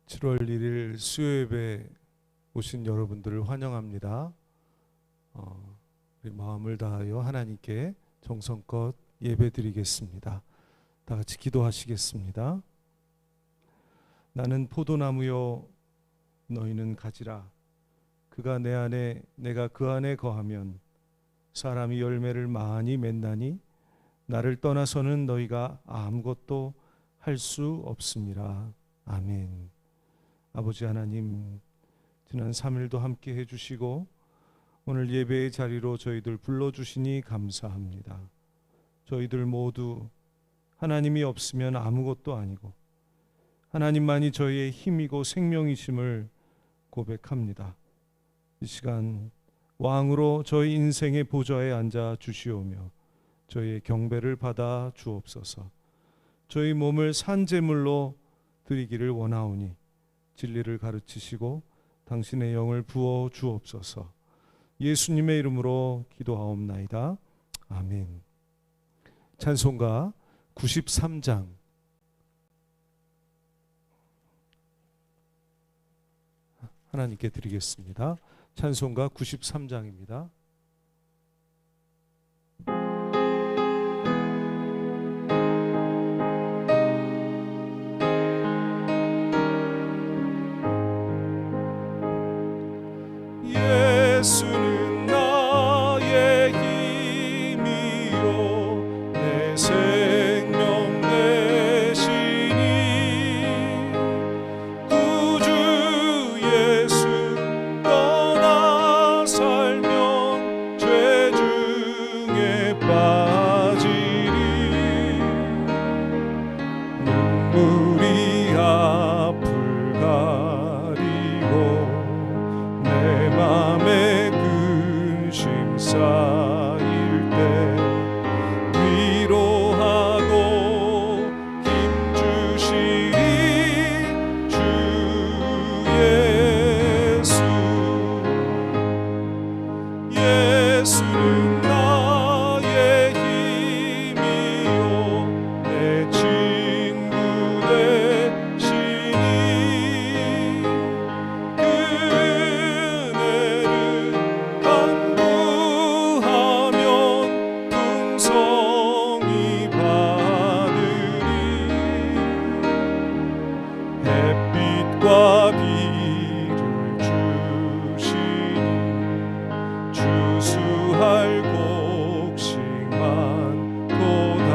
7월 1일 수요예배 오신 여러분들을 환영합니다. 우리 마음을 다하여 하나님께 정성껏 예배드리겠습니다. 다 같이 기도하시겠습니다. 나는 포도나무요 너희는 가지라. 그가 내 안에 내가 그 안에 거하면 사람이 열매를 많이 맺나니 나를 떠나서는 너희가 아무것도 할 수 없음이라. 아멘. 아버지 하나님, 지난 3일도 함께 해주시고 오늘 예배의 자리로 저희들 불러주시니 감사합니다. 저희들 모두 하나님이 없으면 아무것도 아니고 하나님만이 저희의 힘이고 생명이심을 고백합니다. 이 시간 왕으로 저희 인생의 보좌에 앉아 주시오며 저희의 경배를 받아 주옵소서. 저희 몸을 산제물로 드리기를 원하오니 진리를 가르치시고 당신의 영을 부어 주옵소서. 예수님의 이름으로 기도하옵나이다. 아멘. 찬송가 93장 하나님께 드리겠습니다. 찬송가 93장입니다. 예수는 나의 힘이요 내 생명 되시니 구주 예수 떠나 살면 죄 중에 빠지리. 눈물이 앞을 가리고 내 맘에 근심 쌓일 때 위로하고 힘 주시리 주 예수. 예수는 나의 힘이요 내 친구 되시니 풍성이 받으리. 햇빛과 비를 주시니 주수할 곡식만 도다.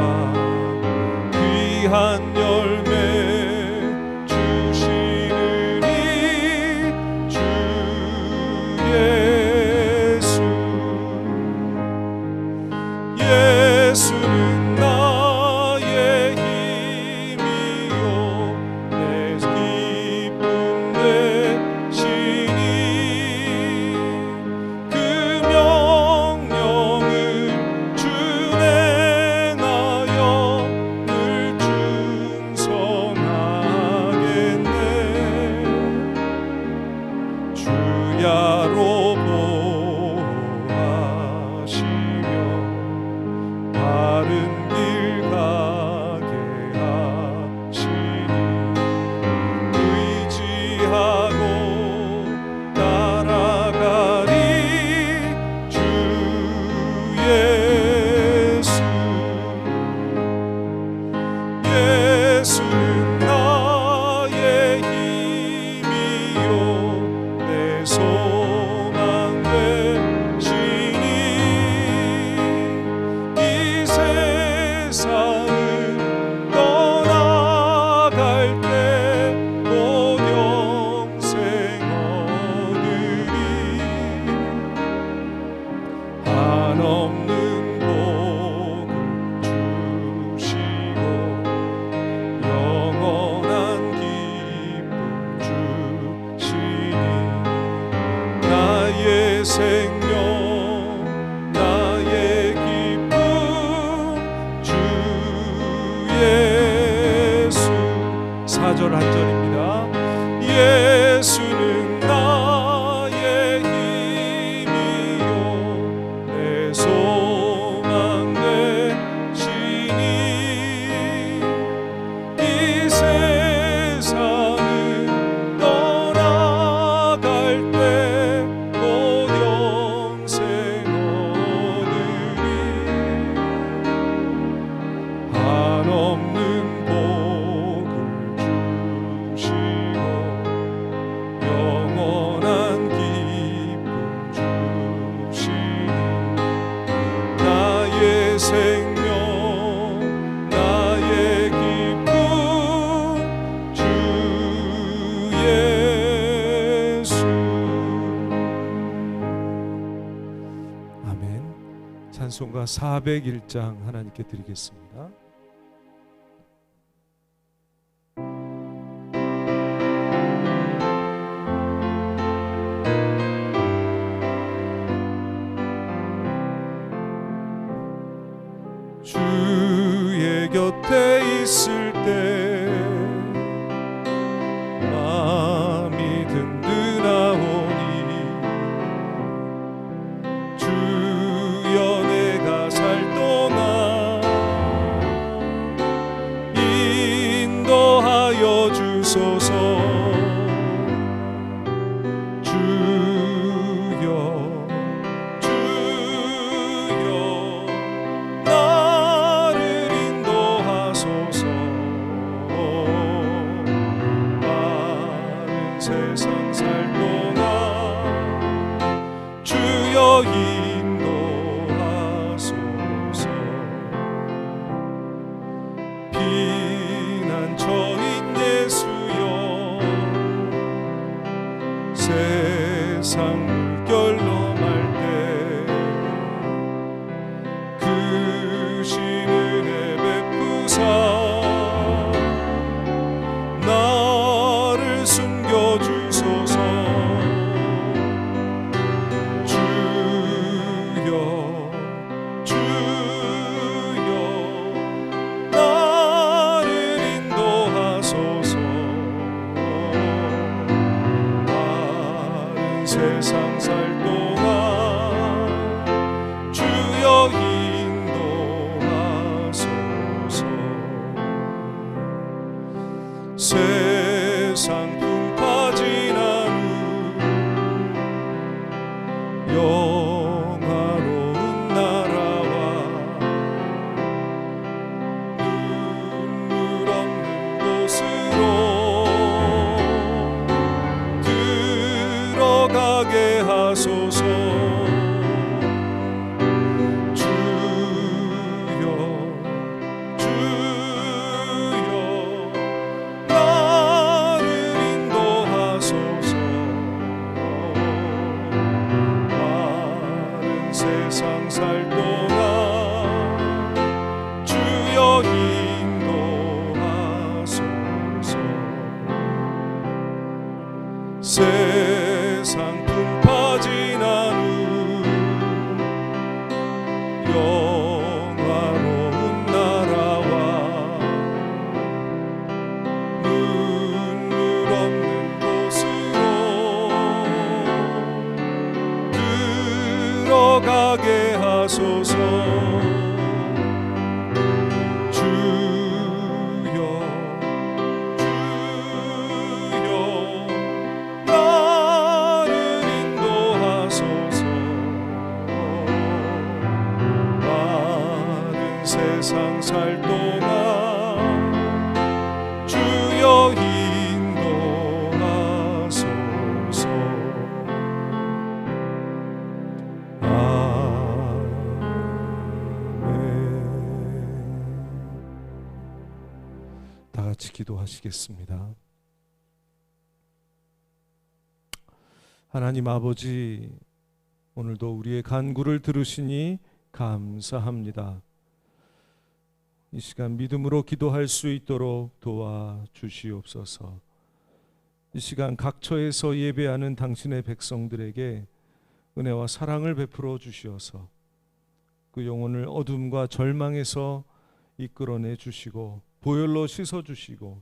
귀한 열매 주시느니 주 예수. 예수는 나의 힘이요 내 기쁨 되시니 그 명령을 준행하여 늘 충성하겠네. 주야로 보호하시며 바른 길 가게 하시니 의지하고 따라가리 주 예수. 예수는 나의 힘이요 내 소망 되시니 이 세상을 떠나갈 때 곧 영생 얻으리. 한없는 복을 주시고 영원한 기쁨 주시니 나의 생명 나의 기쁨 주 예수. 4절 한 절입니다. 예수는 나의 힘이요 내 소망 되시니 이 세상을 찬송가 401장 하나님께 드리겠습니다. 주의 곁에 있을 때 마음이 든든하오니 주여 내가 살 동안 인도하여 주소서. 세상 살 동안 주여 인도하소서. 피난처인 예수여 세상 물결 넘할 때 그 신 은혜 베푸사 나를 숨겨주소서. 주여 나를 인도하소서. 다른 세상 살 동안 주여 인도하소서. 세상 풍파진 영화로운 나라와 눈물 없는 곳으로 들어가게 하소서. 세상 살 동안 주여 인도하소서. 세상 풍파진 영화로운 나라와 눈물 없는 곳으로 들어가게 하소서. 주여 나를 인도하소서. 많은 세상 살 동안 주여 인도하소서. 다 같이 기도하시겠습니다. 하나님 아버지, 오늘도 우리의 간구를 들으시니 감사합니다. 이 시간 믿음으로 기도할 수 있도록 도와주시옵소서. 이 시간 각처에서 예배하는 당신의 백성들에게 은혜와 사랑을 베풀어 주시어서 그 영혼을 어둠과 절망에서 이끌어내 주시고 보혈로 씻어 주시고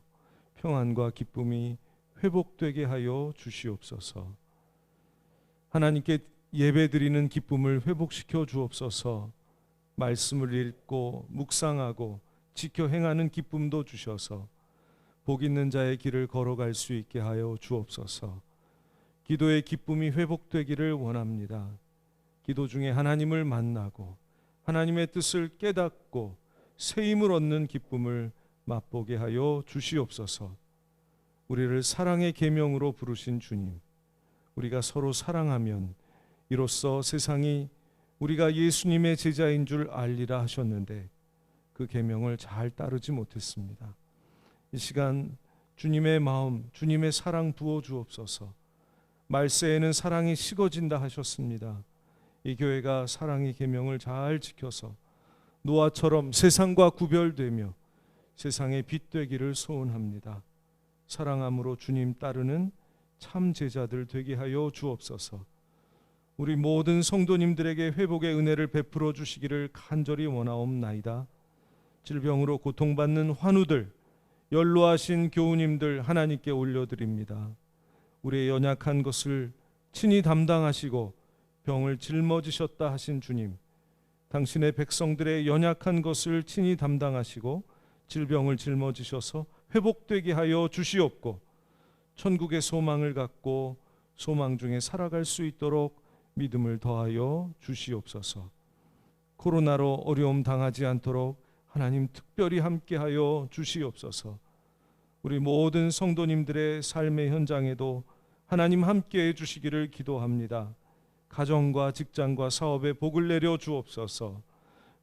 평안과 기쁨이 회복되게 하여 주시옵소서. 하나님께 예배드리는 기쁨을 회복시켜 주옵소서. 말씀을 읽고 묵상하고 지켜 행하는 기쁨도 주셔서 복 있는 자의 길을 걸어갈 수 있게 하여 주옵소서. 기도의 기쁨이 회복되기를 원합니다. 기도 중에 하나님을 만나고 하나님의 뜻을 깨닫고 새 힘을 얻는 기쁨을 맛보게 하여 주시옵소서. 우리를 사랑의 계명으로 부르신 주님, 우리가 서로 사랑하면 이로써 세상이 우리가 예수님의 제자인 줄 알리라 하셨는데 그 계명을 잘 따르지 못했습니다. 이 시간 주님의 마음, 주님의 사랑 부어 주옵소서. 말세에는 사랑이 식어진다 하셨습니다. 이 교회가 사랑의 계명을 잘 지켜서 노아처럼 세상과 구별되며 세상의 빛 되기를 소원합니다. 사랑함으로 주님 따르는 참 제자들 되게 하여 주옵소서. 우리 모든 성도님들에게 회복의 은혜를 베풀어 주시기를 간절히 원하옵나이다. 질병으로 고통받는 환우들, 연로하신 교우님들 하나님께 올려드립니다. 우리의 연약한 것을 친히 담당하시고 병을 짊어지셨다 하신 주님, 당신의 백성들의 연약한 것을 친히 담당하시고 질병을 짊어지셔서 회복되게 하여 주시옵고, 천국의 소망을 갖고 소망 중에 살아갈 수 있도록 믿음을 더하여 주시옵소서. 코로나로 어려움 당하지 않도록 하나님 특별히 함께하여 주시옵소서. 우리 모든 성도님들의 삶의 현장에도 하나님 함께해 주시기를 기도합니다. 가정과 직장과 사업에 복을 내려 주옵소서.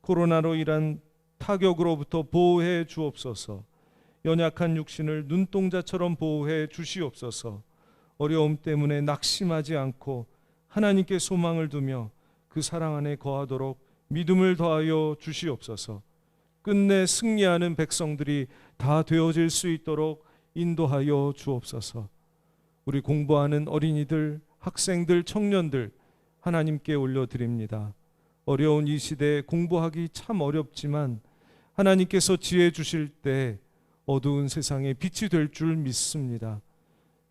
코로나로 인한 타격으로부터 보호해 주옵소서. 연약한 육신을 눈동자처럼 보호해 주시옵소서. 어려움 때문에 낙심하지 않고 하나님께 소망을 두며 그 사랑 안에 거하도록 믿음을 더하여 주시옵소서. 끝내 승리하는 백성들이 다 되어질 수 있도록 인도하여 주옵소서. 우리 공부하는 어린이들, 학생들, 청년들 하나님께 올려드립니다. 어려운 이 시대에 공부하기 참 어렵지만 하나님께서 지혜 주실 때 어두운 세상에 빛이 될 줄 믿습니다.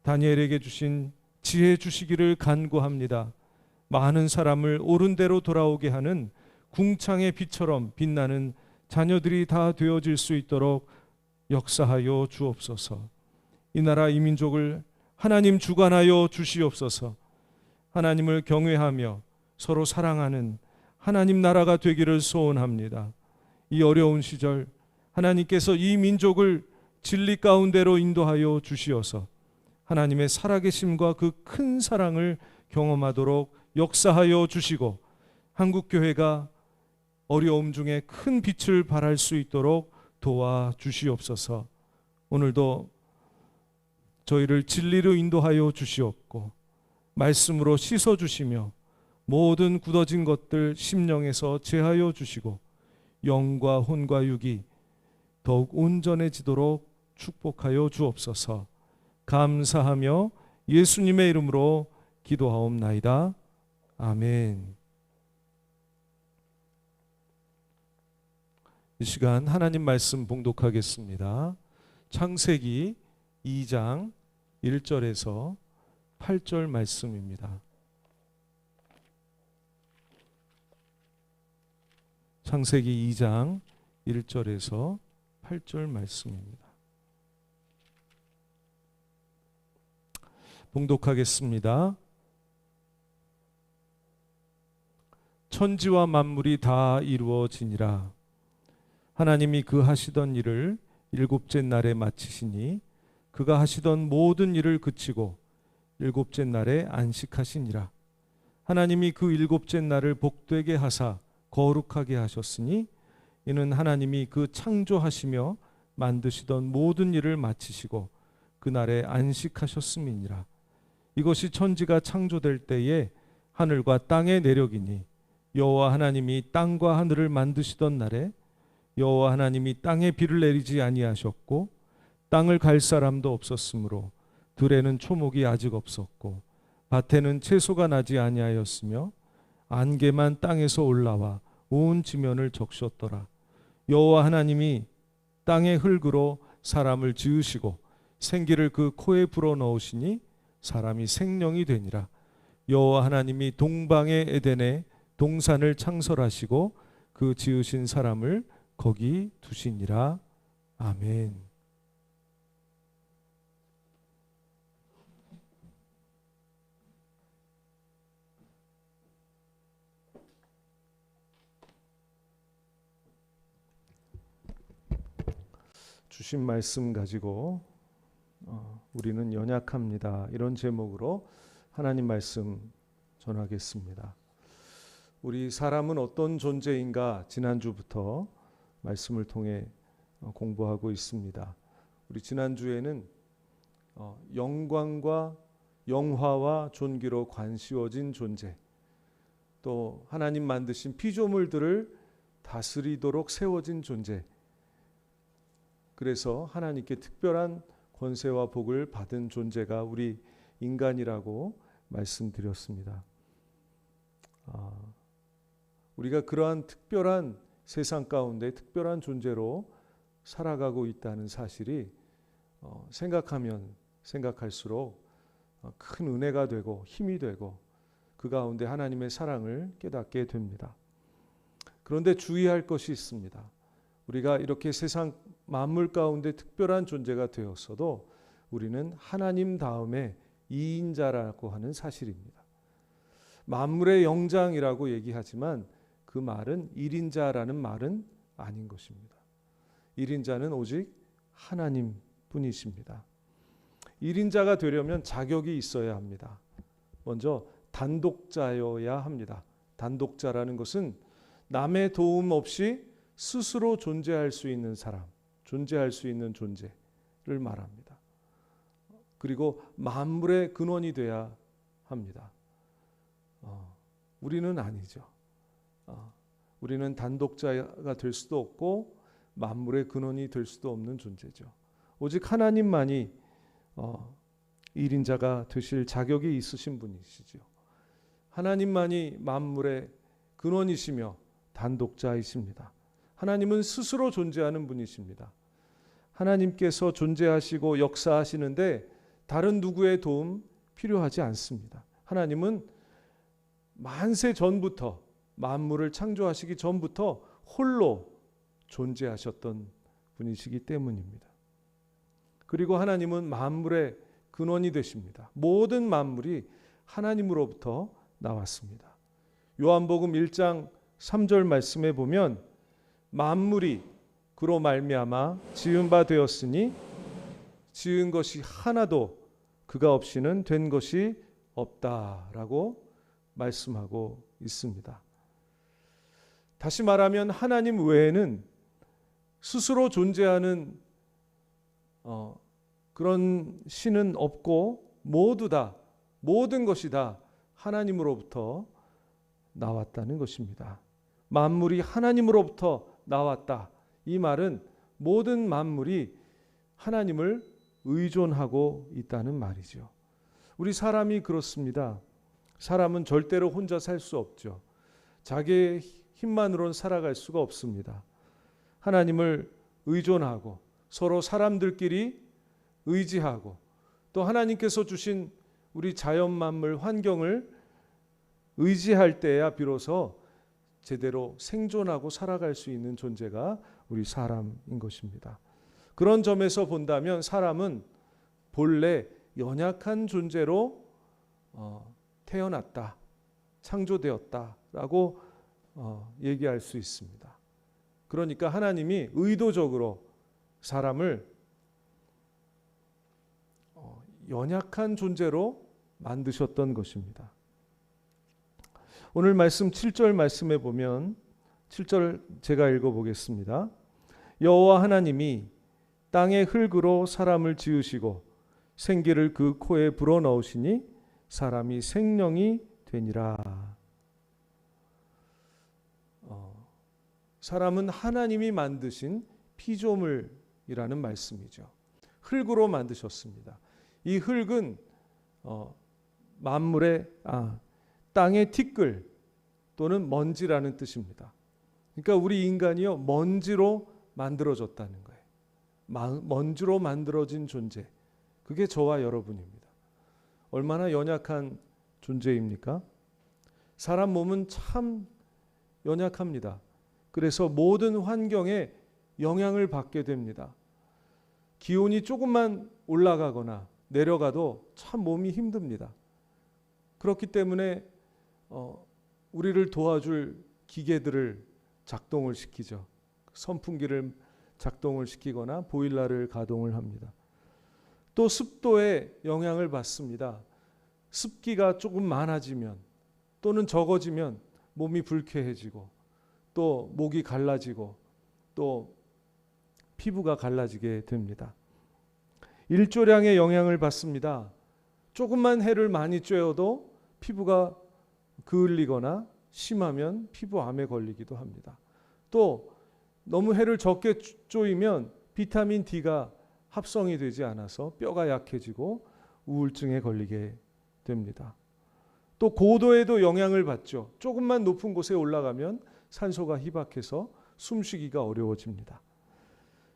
다니엘에게 주신 지혜 주시기를 간구합니다. 많은 사람을 옳은 대로 돌아오게 하는 궁창의 빛처럼 빛나는 자녀들이 다 되어질 수 있도록 역사하여 주옵소서. 이 나라 이 민족을 하나님 주관하여 주시옵소서. 하나님을 경외하며 서로 사랑하는 하나님 나라가 되기를 소원합니다. 이 어려운 시절 하나님께서 이 민족을 진리 가운데로 인도하여 주시어서 하나님의 살아계심과 그 큰 사랑을 경험하도록 역사하여 주시고, 한국교회가 어려움 중에 큰 빛을 발할 수 있도록 도와주시옵소서. 오늘도 저희를 진리로 인도하여 주시옵고 말씀으로 씻어주시며 모든 굳어진 것들 심령에서 제하여 주시고 영과 혼과 육이 더욱 온전해지도록 축복하여 주옵소서. 감사하며 예수님의 이름으로 기도하옵나이다. 아멘. 이 시간 하나님 말씀 봉독하겠습니다. 창세기 2장 1절에서 8절 말씀입니다. 창세기 2장 1절에서 8절 말씀입니다. 봉독하겠습니다. 천지와 만물이 다 이루어지니라. 하나님이 그 하시던 일을 일곱째 날에 마치시니 그가 하시던 모든 일을 그치고 일곱째 날에 안식하시니라. 하나님이 그 일곱째 날을 복되게 하사 거룩하게 하셨으니 이는 하나님이 그 창조하시며 만드시던 모든 일을 마치시고 그날에 안식하셨음이니라. 이것이 천지가 창조될 때에 하늘과 땅의 내력이니 여호와 하나님이 땅과 하늘을 만드시던 날에 여호와 하나님이 땅에 비를 내리지 아니하셨고 땅을 갈 사람도 없었으므로 들에는 초목이 아직 없었고 밭에는 채소가 나지 아니하였으며 안개만 땅에서 올라와 온 지면을 적셨더라. 여호와 하나님이 땅의 흙으로 사람을 지으시고 생기를 그 코에 불어넣으시니 사람이 생명이 되니라. 여호와 하나님이 동방의 에덴에 동산을 창설하시고 그 지으신 사람을 거기 두시니라. 아멘. 주신 말씀 가지고 우리는 연약합니다. 이런 제목으로 하나님 말씀 전하겠습니다. 우리 사람은 어떤 존재인가 지난주부터 말씀을 통해 공부하고 있습니다. 우리 지난주에는 영광과 영화와 존귀로 관씌워진 존재, 또 하나님 만드신 피조물들을 다스리도록 세워진 존재. 그래서 하나님께 특별한 권세와 복을 받은 존재가 우리 인간이라고 말씀드렸습니다. 우리가 그러한 특별한 세상 가운데 특별한 존재로 살아가고 있다는 사실이 생각하면 생각할수록 큰 은혜가 되고 힘이 되고 그 가운데 하나님의 사랑을 깨닫게 됩니다. 그런데 주의할 것이 있습니다. 우리가 이렇게 세상 만물 가운데 특별한 존재가 되었어도 우리는 하나님 다음에 2인자라고 하는 사실입니다. 만물의 영장이라고 얘기하지만 그 말은 1인자라는 말은 아닌 것입니다. 1인자는 오직 하나님 뿐이십니다. 1인자가 되려면 자격이 있어야 합니다. 먼저 단독자여야 합니다. 단독자라는 것은 남의 도움 없이 스스로 존재할 수 있는 사람, 존재할 수 있는 존재를 말합니다. 그리고 만물의 근원이 돼야 합니다. 우리는 아니죠. 우리는 단독자가 될 수도 없고 만물의 근원이 될 수도 없는 존재죠. 오직 하나님만이 1인자가 되실 자격이 있으신 분이시죠. 하나님만이 만물의 근원이시며 단독자이십니다. 하나님은 스스로 존재하는 분이십니다. 하나님께서 존재하시고 역사하시는데 다른 누구의 도움 필요하지 않습니다. 하나님은 만세 전부터 만물을 창조하시기 전부터 홀로 존재하셨던 분이시기 때문입니다. 그리고 하나님은 만물의 근원이 되십니다. 모든 만물이 하나님으로부터 나왔습니다. 요한복음 1장 3절 말씀에 보면 만물이 그로 말미암아 지은 바 되었으니 지은 것이 하나도 그가 없이는 된 것이 없다라고 말씀하고 있습니다. 다시 말하면 하나님 외에는 스스로 존재하는 그런 신은 없고 모두 다 모든 것이 다 하나님으로부터 나왔다는 것입니다. 만물이 하나님으로부터 나왔다. 이 말은 모든 만물이 하나님을 의존하고 있다는 말이죠. 우리 사람이 그렇습니다. 사람은 절대로 혼자 살 수 없죠. 자기의 힘만으로는 살아갈 수가 없습니다. 하나님을 의존하고 서로 사람들끼리 의지하고 또 하나님께서 주신 우리 자연 만물 환경을 의지할 때야 비로소 제대로 생존하고 살아갈 수 있는 존재가 우리 사람인 것입니다. 그런 점에서 본다면 사람은 본래 연약한 존재로 태어났다, 창조되었다라고 얘기할 수 있습니다. 그러니까 하나님이 의도적으로 사람을 연약한 존재로 만드셨던 것입니다. 오늘 말씀 7절 말씀에 보면 7절 제가 읽어보겠습니다. 여호와 하나님이 땅의 흙으로 사람을 지으시고 생기를 그 코에 불어넣으시니 사람이 생명이 되니라. 사람은 하나님이 만드신 피조물이라는 말씀이죠. 흙으로 만드셨습니다. 이 흙은 만물의 땅의 티끌 또는 먼지라는 뜻입니다. 그러니까 우리 인간이요 먼지로 만들어졌다는 거예요. 먼지로 만들어진 존재. 그게 저와 여러분입니다. 얼마나 연약한 존재입니까? 사람 몸은 참 연약합니다. 그래서 모든 환경에 영향을 받게 됩니다. 기온이 조금만 올라가거나 내려가도 참 몸이 힘듭니다. 그렇기 때문에 우리를 도와줄 기계들을 작동을 시키죠. 선풍기를 작동을 시키거나 보일러를 가동을 합니다. 또 습도에 영향을 받습니다. 습기가 조금 많아지면 또는 적어지면 몸이 불쾌해지고 또 목이 갈라지고 또 피부가 갈라지게 됩니다. 일조량의 영향을 받습니다. 조금만 해를 많이 쬐어도 피부가 그을리거나 심하면 피부암에 걸리기도 합니다. 또 너무 해를 적게 쬐면 비타민 D가 합성이 되지 않아서 뼈가 약해지고 우울증에 걸리게 됩니다. 또 고도에도 영향을 받죠. 조금만 높은 곳에 올라가면 산소가 희박해서 숨쉬기가 어려워집니다.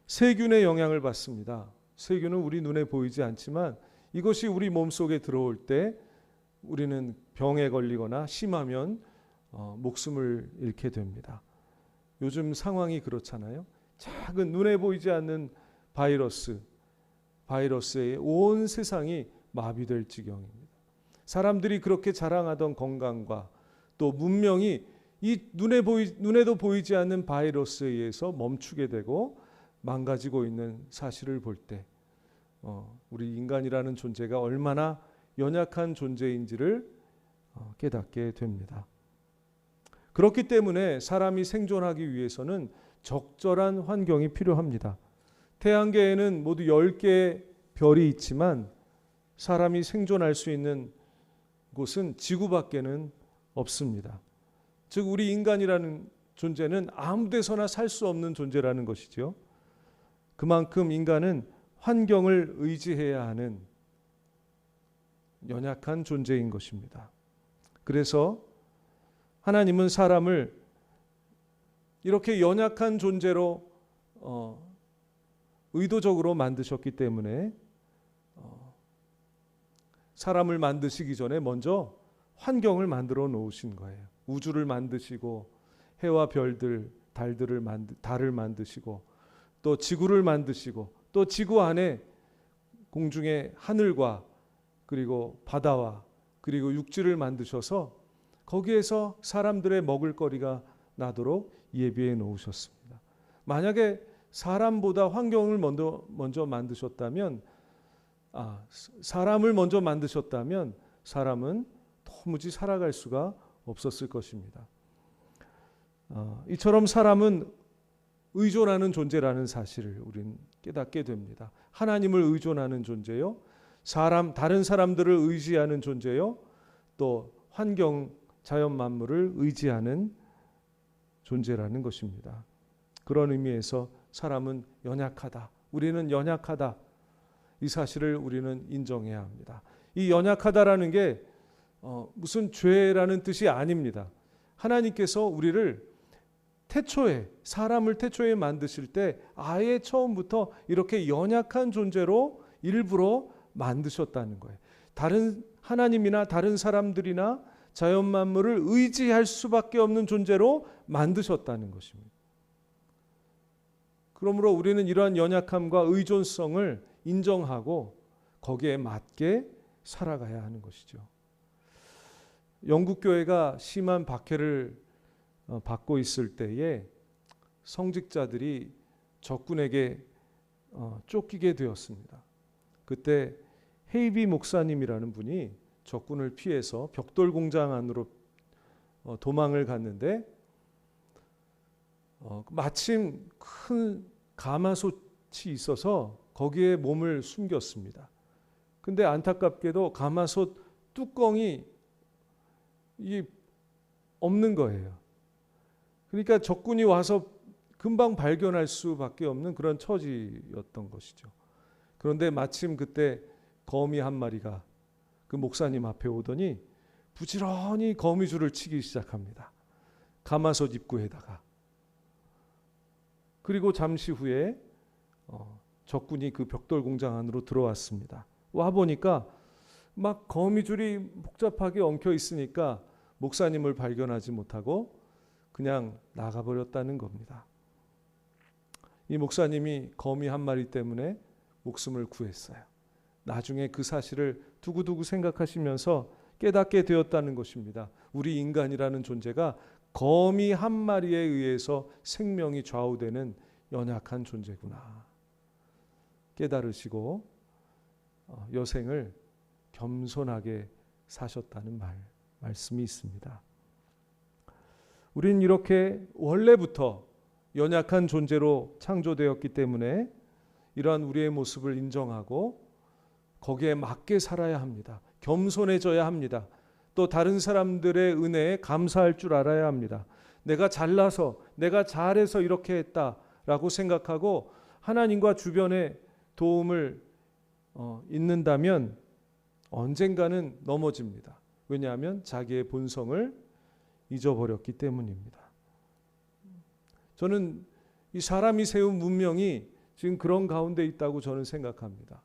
세균의 영향을 받습니다. 세균은 우리 눈에 보이지 않지만 이것이 우리 몸속에 들어올 때 우리는 병에 걸리거나 심하면 목숨을 잃게 됩니다. 요즘 상황이 그렇잖아요. 작은 눈에 보이지 않는 바이러스에 온 세상이 마비될 지경입니다. 사람들이 그렇게 자랑하던 건강과 또 문명이 이 눈에도 보이지 않는 바이러스에 의해서 멈추게 되고 망가지고 있는 사실을 볼 때 우리 인간이라는 존재가 얼마나 연약한 존재인지를 깨닫게 됩니다. 그렇기 때문에 사람이 생존하기 위해서는 적절한 환경이 필요합니다. 태양계에는 모두 10개의 별이 있지만 사람이 생존할 수 있는 곳은 지구밖에는 없습니다. 즉 우리 인간이라는 존재는 아무 데서나 살 수 없는 존재라는 것이죠. 그만큼 인간은 환경을 의지해야 하는 연약한 존재인 것입니다. 그래서 하나님은 사람을 이렇게 연약한 존재로 의도적으로 만드셨기 때문에 사람을 만드시기 전에 먼저 환경을 만들어 놓으신 거예요. 우주를 만드시고 해와 별들, 달을 만드시고 또 지구를 만드시고 또 지구 안에 공중의 하늘과 그리고 바다와 그리고 육지를 만드셔서 거기에서 사람들의 먹을거리가 나도록 예비해 놓으셨습니다. 만약에 사람보다 환경을 먼저 만드셨다면 사람을 먼저 만드셨다면 사람은 도무지 살아갈 수가 없었을 것입니다. 이처럼 사람은 의존하는 존재라는 사실을 우리는 깨닫게 됩니다. 하나님을 의존하는 존재요, 다른 사람들을 의지하는 존재요, 또 환경, 자연 만물을 의지하는 존재라는 것입니다. 그런 의미에서 사람은 연약하다. 우리는 연약하다. 이 사실을 우리는 인정해야 합니다. 이 연약하다라는 게 무슨 죄라는 뜻이 아닙니다. 하나님께서 우리를 사람을 태초에 만드실 때 아예 처음부터 이렇게 연약한 존재로 일부러 만드셨다는 거예요. 다른 하나님이나 다른 사람들이나 자연 만물을 의지할 수밖에 없는 존재로 만드셨다는 것입니다. 그러므로 우리는 이러한 연약함과 의존성을 인정하고 거기에 맞게 살아가야 하는 것이죠. 영국 교회가 심한 박해를 받고 있을 때에 성직자들이 적군에게 쫓기게 되었습니다. 그때 헤이비 목사님이라는 분이 적군을 피해서 벽돌 공장 안으로 도망을 갔는데 마침 큰 가마솥이 있어서 거기에 몸을 숨겼습니다. 근데 안타깝게도 가마솥 뚜껑이 없는 거예요. 그러니까 적군이 와서 금방 발견할 수밖에 없는 그런 처지였던 것이죠. 그런데 마침 그때 거미 한 마리가 그 목사님 앞에 오더니 부지런히 거미줄을 치기 시작합니다. 가마솥 입구에다가. 그리고 잠시 후에 적군이 그 벽돌 공장 안으로 들어왔습니다. 와 보니까 막 거미줄이 복잡하게 엉켜 있으니까 목사님을 발견하지 못하고 그냥 나가버렸다는 겁니다. 이 목사님이 거미 한 마리 때문에 목숨을 구했어요. 나중에 그 사실을 두고두고 생각하시면서 깨닫게 되었다는 것입니다. 우리 인간이라는 존재가 거미 한 마리에 의해서 생명이 좌우되는 연약한 존재구나. 깨달으시고 여생을 겸손하게 사셨다는 말씀이 있습니다. 우리는 이렇게 원래부터 연약한 존재로 창조되었기 때문에 이러한 우리의 모습을 인정하고 거기에 맞게 살아야 합니다. 겸손해져야 합니다. 또 다른 사람들의 은혜에 감사할 줄 알아야 합니다. 내가 잘나서, 내가 잘해서 이렇게 했다라고 생각하고 하나님과 주변의 도움을 잇는다면 언젠가는 넘어집니다. 왜냐하면 자기의 본성을 잊어버렸기 때문입니다. 저는 이 사람이 세운 문명이 지금 그런 가운데 있다고 저는 생각합니다.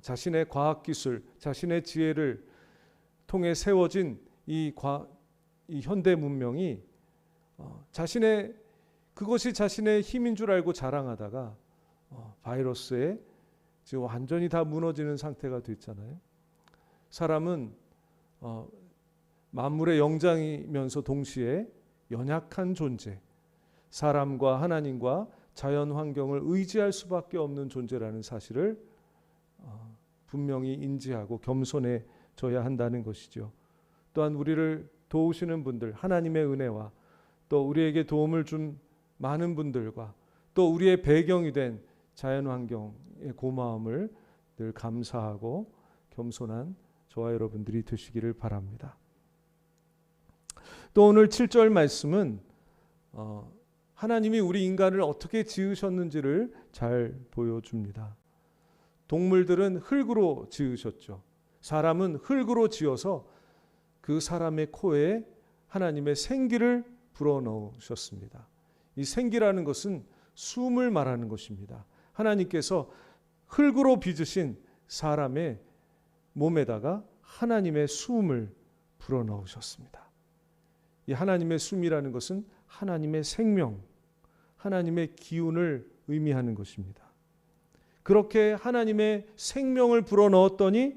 자신의 과학기술, 자신의 지혜를 통해 세워진 이 현대 문명이 그것이 자신의 힘인 줄 알고 자랑하다가 바이러스에 지금 완전히 다 무너지는 상태가 됐잖아요. 사람은 만물의 영장이면서 동시에 연약한 존재, 사람과 하나님과 자연 환경을 의지할 수밖에 없는 존재라는 사실을 분명히 인지하고 겸손해져야 한다는 것이죠. 또한 우리를 도우시는 분들, 하나님의 은혜와 또 우리에게 도움을 준 많은 분들과 또 우리의 배경이 된 자연 환경의 고마움을 늘 감사하고 겸손한 저와 여러분들이 되시기를 바랍니다. 또 오늘 7절 말씀은 하나님이 우리 인간을 어떻게 지으셨는지를 잘 보여줍니다. 동물들은 흙으로 지으셨죠. 사람은 흙으로 지어서 그 사람의 코에 하나님의 생기를 불어넣으셨습니다. 이 생기라는 것은 숨을 말하는 것입니다. 하나님께서 흙으로 빚으신 사람의 몸에다가 하나님의 숨을 불어넣으셨습니다. 이 하나님의 숨이라는 것은 하나님의 생명, 하나님의 기운을 의미하는 것입니다. 그렇게 하나님의 생명을 불어넣었더니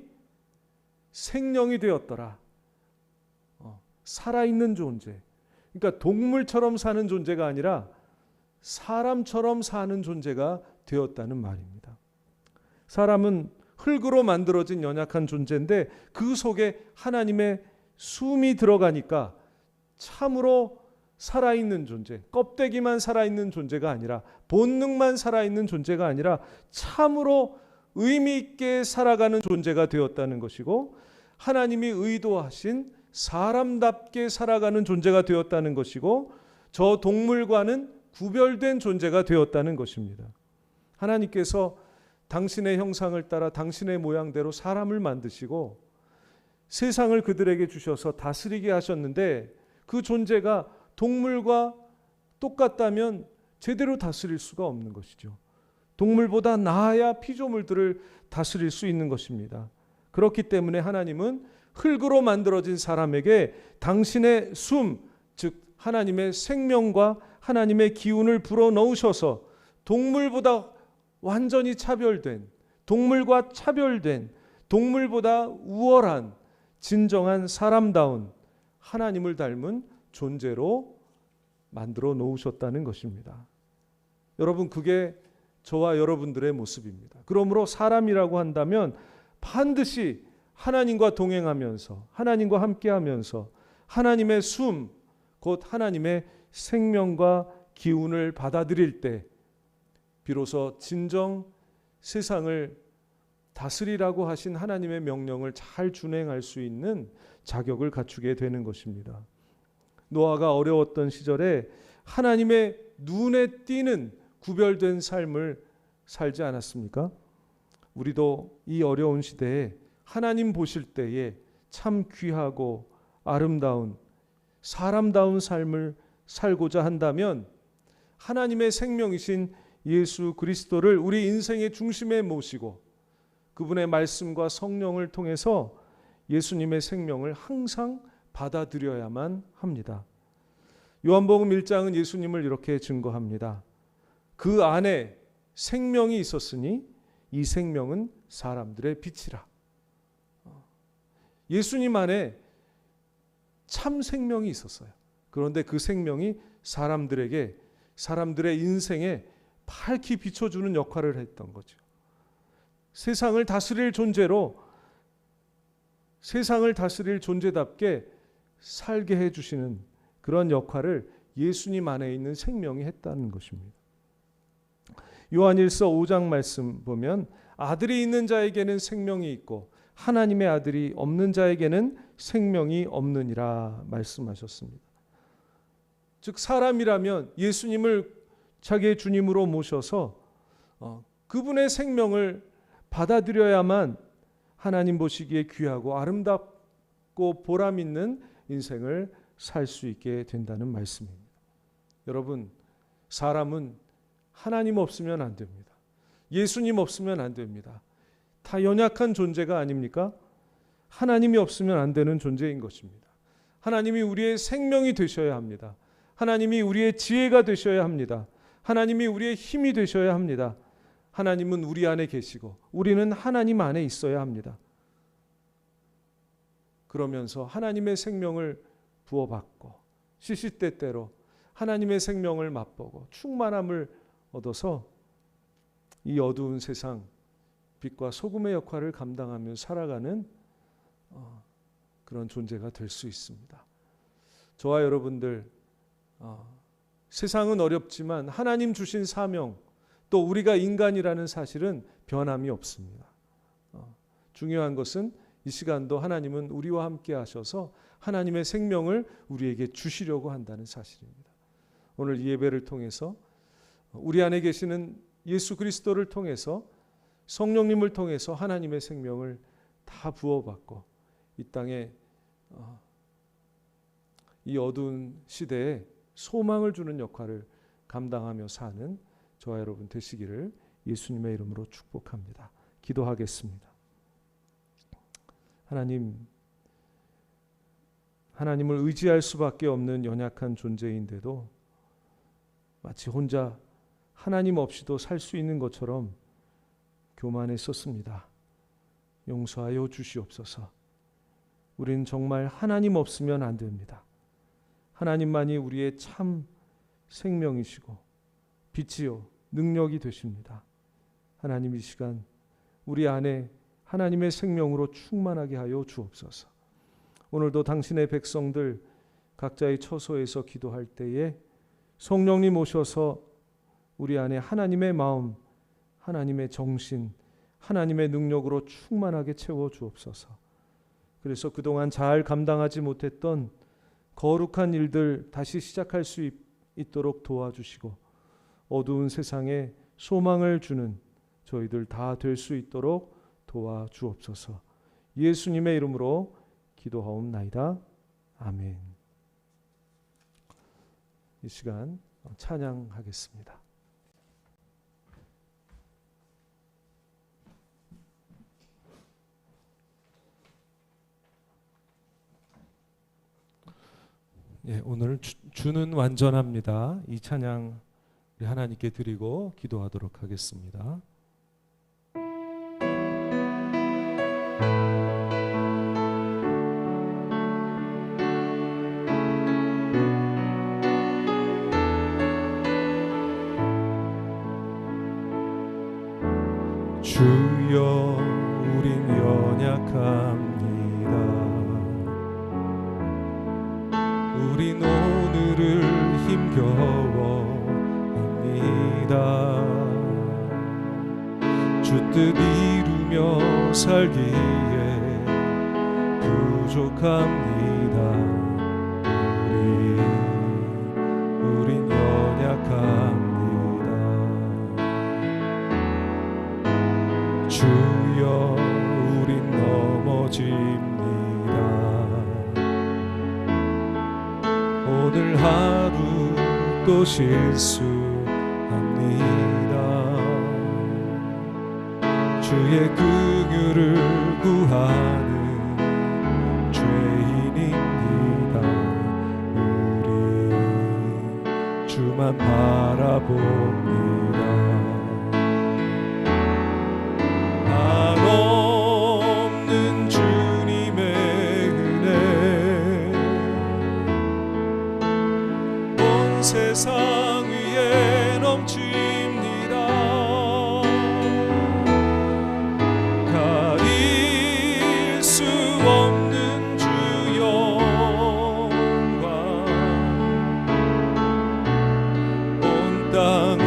생령이 되었더라. 살아있는 존재. 그러니까 동물처럼 사는 존재가 아니라 사람처럼 사는 존재가 되었다는 말입니다. 사람은 흙으로 만들어진 연약한 존재인데 그 속에 하나님의 숨이 들어가니까 참으로 살아있는 존재, 껍데기만 살아있는 존재가 아니라 본능만 살아있는 존재가 아니라 참으로 의미 있게 살아가는 존재가 되었다는 것이고 하나님이 의도하신 사람답게 살아가는 존재가 되었다는 것이고 저 동물과는 구별된 존재가 되었다는 것입니다. 하나님께서 당신의 형상을 따라 당신의 모양대로 사람을 만드시고 세상을 그들에게 주셔서 다스리게 하셨는데 그 존재가 동물과 똑같다면 제대로 다스릴 수가 없는 것이죠. 동물보다 나아야 피조물들을 다스릴 수 있는 것입니다. 그렇기 때문에 하나님은 흙으로 만들어진 사람에게 당신의 숨, 즉 하나님의 생명과 하나님의 기운을 불어넣으셔서 동물보다 완전히 차별된, 동물과 차별된, 동물보다 우월한 진정한 사람다운 하나님을 닮은 존재로 만들어 놓으셨다는 것입니다. 여러분, 그게 저와 여러분들의 모습입니다. 그러므로 사람이라고 한다면 반드시 하나님과 동행하면서 하나님과 함께하면서 하나님의 숨, 곧 하나님의 생명과 기운을 받아들일 때 비로소 진정 세상을 다스리라고 하신 하나님의 명령을 잘 준행할 수 있는 자격을 갖추게 되는 것입니다. 노아가 어려웠던 시절에 하나님의 눈에 띄는 구별된 삶을 살지 않았습니까? 우리도 이 어려운 시대에 하나님 보실 때에 참 귀하고 아름다운 사람다운 삶을 살고자 한다면 하나님의 생명이신 예수 그리스도를 우리 인생의 중심에 모시고 그분의 말씀과 성령을 통해서 예수님의 생명을 항상 받아들여야만 합니다. 요한복음 1장은 예수님을 이렇게 증거합니다. 그 안에 생명이 있었으니 이 생명은 사람들의 빛이라. 예수님 안에 참 생명이 있었어요. 그런데 그 생명이 사람들에게, 사람들의 인생에 밝히 비춰주는 역할을 했던 거죠. 세상을 다스릴 존재로, 세상을 다스릴 존재답게 살게 해주시는 그런 역할을 예수님 안에 있는 생명이 했다는 것입니다. 요한일서 5장 말씀 보면 아들이 있는 자에게는 생명이 있고 하나님의 아들이 없는 자에게는 생명이 없느니라 말씀하셨습니다. 즉 사람이라면 예수님을 자기의 주님으로 모셔서 그분의 생명을 받아들여야만 하나님 보시기에 귀하고 아름답고 보람 있는 인생을 살 수 있게 된다는 말씀입니다. 여러분, 사람은 하나님 없으면 안 됩니다. 예수님 없으면 안 됩니다. 다 연약한 존재가 아닙니까? 하나님이 없으면 안 되는 존재인 것입니다. 하나님이 우리의 생명이 되셔야 합니다. 하나님이 우리의 지혜가 되셔야 합니다. 하나님이 우리의 힘이 되셔야 합니다. 하나님은 우리 안에 계시고 우리는 하나님 안에 있어야 합니다. 그러면서 하나님의 생명을 부어받고 시시때때로 하나님의 생명을 맛보고 충만함을 얻어서 이 어두운 세상 빛과 소금의 역할을 감당하며 살아가는 그런 존재가 될 수 있습니다. 저와 여러분들 세상은 어렵지만 하나님 주신 사명 또 우리가 인간이라는 사실은 변함이 없습니다. 중요한 것은 이 시간도 하나님은 우리와 함께 하셔서 하나님의 생명을 우리에게 주시려고 한다는 사실입니다. 오늘 이 예배를 통해서 우리 안에 계시는 예수 그리스도를 통해서 성령님을 통해서 하나님의 생명을 다 부어받고 이 땅에 이 어두운 시대에 소망을 주는 역할을 감당하며 사는 저와 여러분 되시기를 예수님의 이름으로 축복합니다. 기도하겠습니다. 하나님을 의지할 수밖에 없는 연약한 존재인데도 마치 혼자 하나님 없이도 살 수 있는 것처럼 교만했었습니다. 용서하여 주시옵소서. 우리는 정말 하나님 없으면 안 됩니다. 하나님만이 우리의 참 생명이시고 빛이요 능력이 되십니다. 하나님 이 시간 우리 안에 하나님의 생명으로 충만하게 하여 주옵소서. 오늘도 당신의 백성들 각자의 처소에서 기도할 때에 성령님 오셔서 우리 안에 하나님의 마음, 하나님의 정신, 하나님의 능력으로 충만하게 채워 주옵소서. 그래서 그동안 잘 감당하지 못했던 거룩한 일들 다시 시작할 수 있도록 도와주시고 어두운 세상에 소망을 주는 저희들 다 될 수 있도록 도와주옵소서. 예수님의 이름으로 기도하옵나이다. 아멘. 이 시간 찬양하겠습니다. 예, 오늘 주는 완전합니다. 이 찬양 우리 하나님께 드리고 기도하도록 하겠습니다. 주여 우린 연약합니다. 우린 오늘을 힘겨워합니다. 주 뜻 이루며 살기에 부족합니다. 우린 연약합니다. 주여 우린 넘어집니다. 오늘 하루 또 실수합니다. 주의 긍휼을 구하는 죄인입니다. 우리 주만 바라봅니다. 한없는 주님의 은혜 온 세상 위에 넘칩니다. 가릴 수 없는 주 영광 온 땅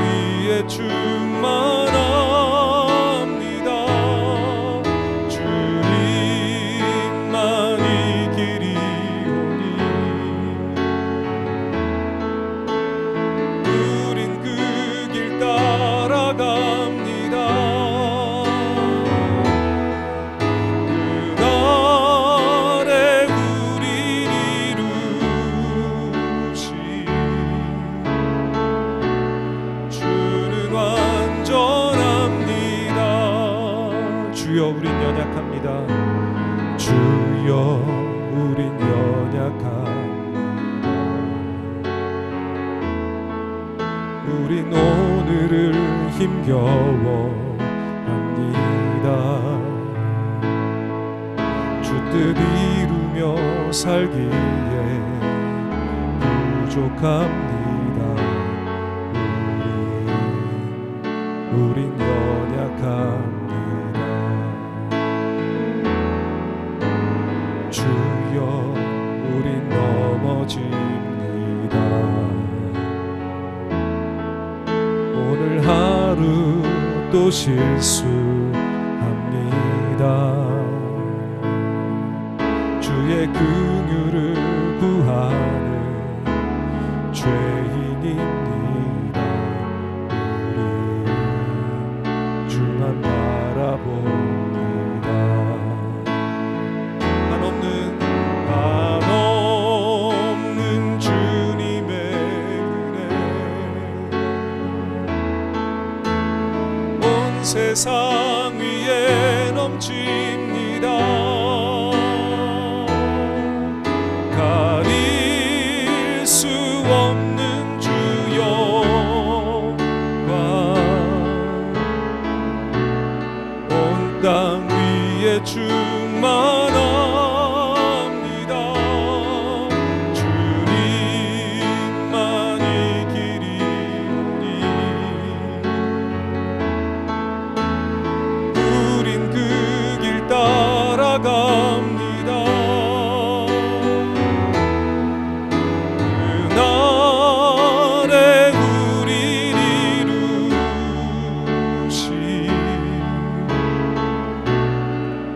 고백합니다. 주여 우린 연약합니다. 우린 오늘을 힘겨워합니다. 주 뜻 이루며 살기에 부족합니다. 우린 연약합니다. 주여 우린 넘어집니다. 오늘 하루 또 실수합니다. 주의 긍휼을 구하는 죄인입니다. 우리 주만 바라봅니다. 한없는 주님의 은혜 온 세상 위에 넘칩니다. 가릴 수 없는 주여 온 땅 위에 충만합니다. 주님만이 길이오니 우린 그 길 따라갑니다. 그날에 우릴 이루시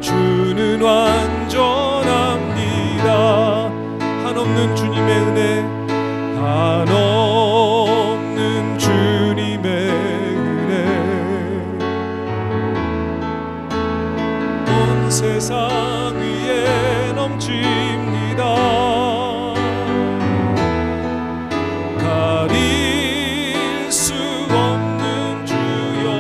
주는 완전합니다. 한없는 주님의 은혜, 한없는 주님의 은혜 온 세상 위에 넘칩니다. 가릴 수 없는 주여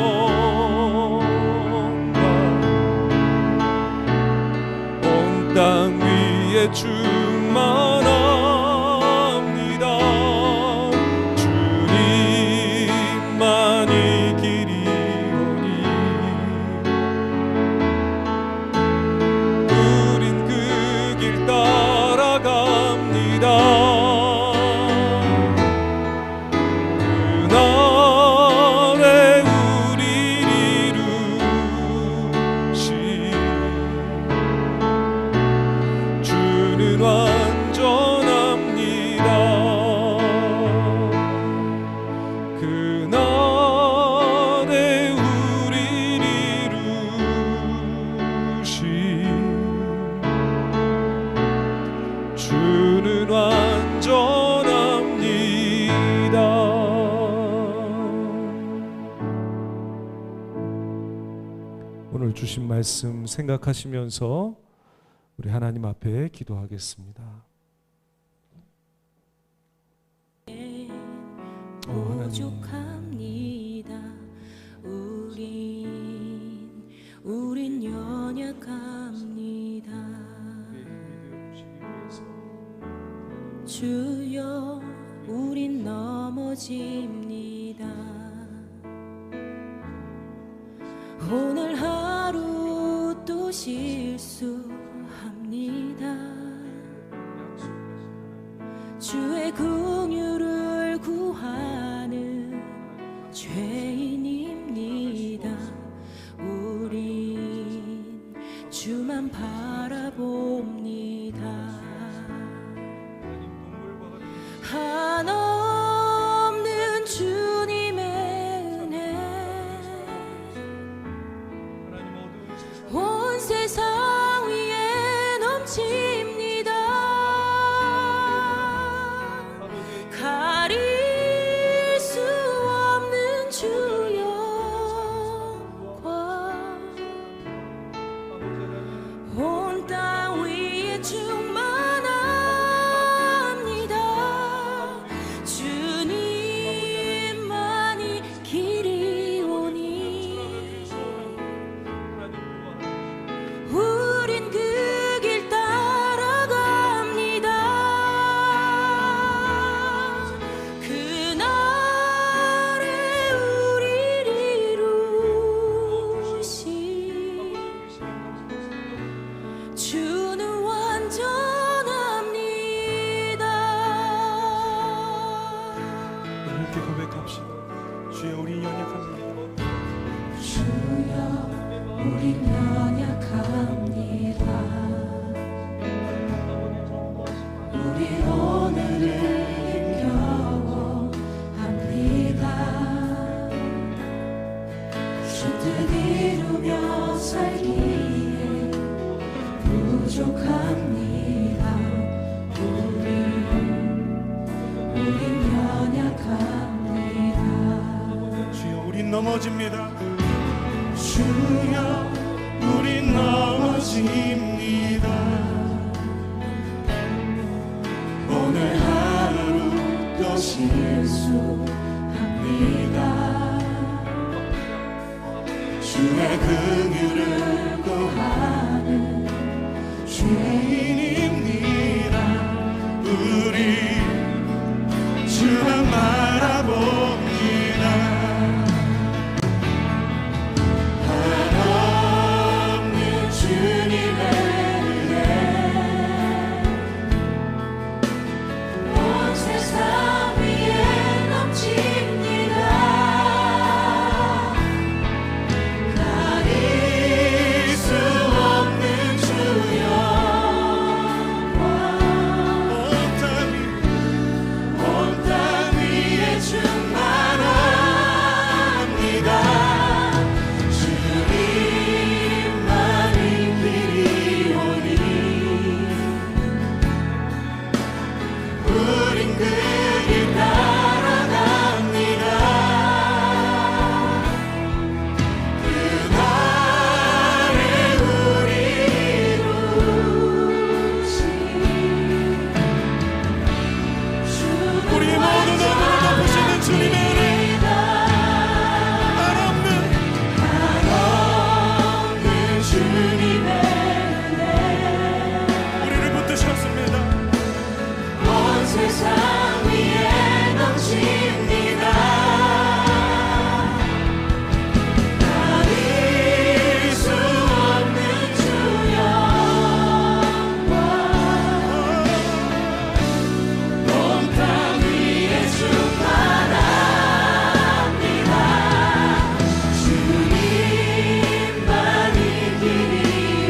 땅 위에 충만합니다. 주님만이 길이오니 우린 그 길 따라갑니다. 그날에 우릴 이루시 주는 완전합니다. 그날에 우릴 이루시 주는 완전합니다. 오늘 주신 말씀 생각하시면서 우리 하나님 앞에 기도하겠습니다. 부족합니다. 우린 연약합니다. 주여 우린 넘어집니다. 오늘 하루 또 실수합니다. 주의 긍휼을 구하는 죄인입니다. 우린 주만 바라봅니다. 한없는 주님의 은혜 온 세상 위에 넘칩니다. 가릴 수 없는 주 영광 온 땅 위에 충만합니다. 주님만이 길이오니 부족합니다. 우린 연약합니다. 주여 우린 넘어집니다. 주여 우린 넘어집니다. 오늘 하루 또 실수합니다. 주의 긍휼을 구하는 죄인입니다. 우리 주만 바라봅니다. 한없는 주님의 은혜 온 세상 위에 넘칩니다. 가릴 수 없는 주여 온 땅 위에 충만합니다. 주님만이 길이 오니 우린 그 길 따라갑니다. 그날에 우리 이루신 우리 모두 너를 덮으시는 주님의 은혜 한없는 주님의 은혜 우리를 붙드셨습니다. 온 세상 위에 넘칩니다. 가릴 수 없는 주여 온 땅 위에 충만합니다. 주님만이 길이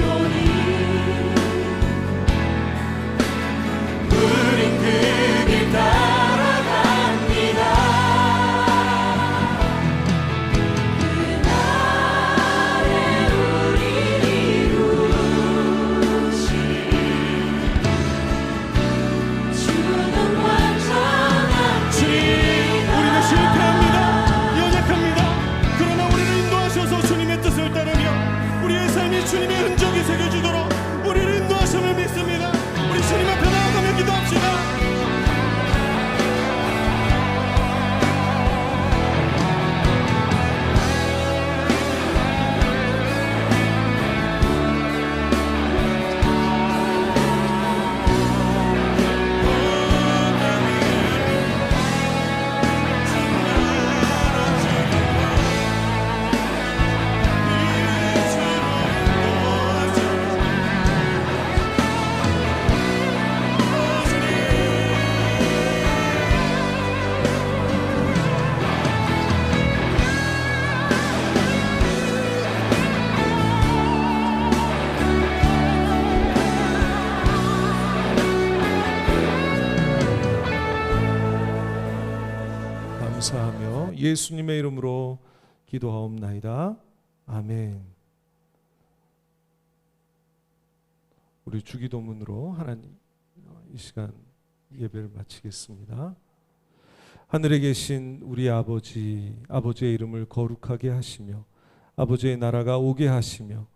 오니 우린 그 길 따라갑니다. 그날에 우리 이루신 주는 완전합니다. 우리는 실패합니다. 연약합니다. 그러나 우리를 인도하셔서 주님의 뜻을 따르며 우리의 삶이 주님의 흔적이 새겨지도록 우리를 인도하심을 믿습니다. 우리 주님 앞에 나아가며 기도합시다. 감사하며 예수님의 이름으로 기도하옵나이다. 아멘. 우리 주기도문으로 하나님 이 시간 예배를 마치겠습니다. 하늘에 계신 우리 아버지, 아버지의 이름을 거룩하게 하시며 아버지의 나라가 오게 하시며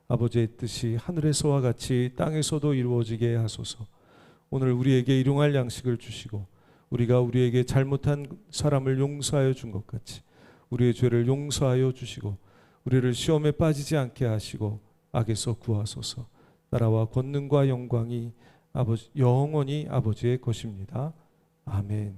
아버지의 뜻이 하늘에서와 같이 땅에서도 이루어지게 하소서. 오늘 우리에게 일용할 양식을 주시고 우리가 우리에게 잘못한 사람을 용서하여 준 것 같이 우리의 죄를 용서하여 주시고 우리를 시험에 빠지지 않게 하시고 악에서 구하소서. 나라와 권능과 영광이 영원히 아버지의 것입니다. 아멘.